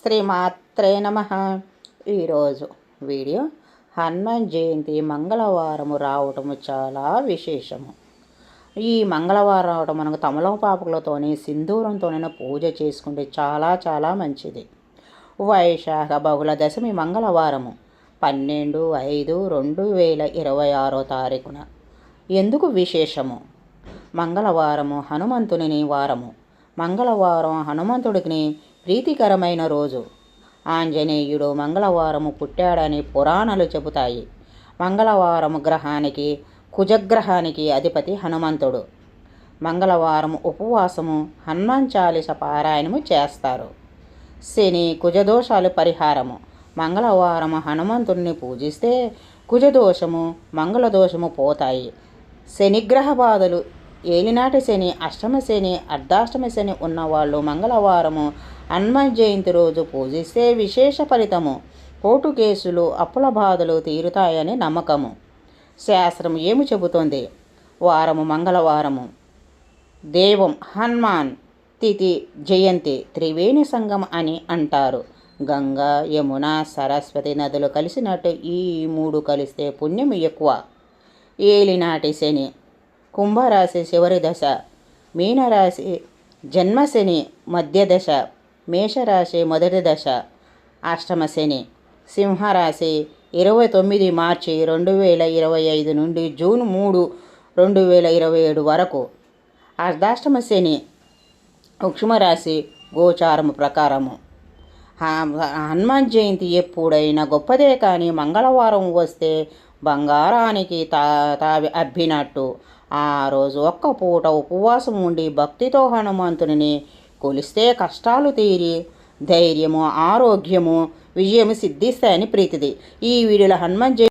శ్రీమాత్రే నమః. ఈరోజు వీడియో హనుమాన్ జయంతి మంగళవారము రావటము చాలా విశేషము. ఈ మంగళవారం రావటం మనకు తమలపాకులతోనే సింధూరంతోనైనా పూజ చేసుకుంటే చాలా చాలా మంచిది. వైశాఖ బహుళ దశమి మంగళవారము 12/5/2026 ఎందుకు విశేషము? మంగళవారము హనుమంతుని వారము. మంగళవారం హనుమంతుడికి ప్రీతికరమైన రోజు. ఆంజనేయుడు మంగళవారము పుట్టాడని పురాణాలు చెబుతాయి. మంగళవారము గ్రహానికి కుజగ్రహానికి అధిపతి హనుమంతుడు. మంగళవారం ఉపవాసము, హనుమాన్ చాలీస పారాయణము చేస్తారు. శని కుజదోషాలు పరిహారము. మంగళవారం హనుమంతుడిని పూజిస్తే కుజదోషము మంగళదోషము పోతాయి. శనిగ్రహ బాధలు, ఏలినాటి శని, అష్టమ శని, అర్ధాష్టమ శని ఉన్నవాళ్ళు మంగళవారము హనుమాన్ జయంతి రోజు పూజిస్తే విశేష ఫలితము. కోర్టు కేసులు, అప్పుల బాధలు తీరుతాయని నమ్మకము. శాస్త్రం ఏమి చెబుతోంది? వారము మంగళవారము. దేవం హనుమాన్ తిథి జయంతి త్రివేణి సంగం అని అంటారు. గంగా, యమున, సరస్వతి నదులు కలిసినట్టు ఈ 3 కలిస్తే పుణ్యం ఎక్కువ. ఏలినాటి శని. కుంభరాశి చివరి దశ, మీనరాశి జన్మశని మధ్య దశ, మేషరాశి మొదటి దశ. అష్టమ శని. సింహరాశి 29 మార్చి 2025 నుండి జూన్ 3, 2027 వరకు. అర్ధాష్టమ శని వృషభరాశి గోచారము ప్రకారము. హనుమాన్ జయంతి ఎప్పుడైనా గొప్పదే, కానీ మంగళవారం వస్తే బంగారానికి తావి అబ్బినట్టు. ఆ రోజు ఒక్క పూట ఉపవాసం ఉండి భక్తితో హనుమంతుని కొలిస్తే కష్టాలు తీరి ధైర్యము, ఆరోగ్యము, విజయము సిద్ధిస్తాయని ప్రీతిది. ఈ వీడియోలో హనుమాన్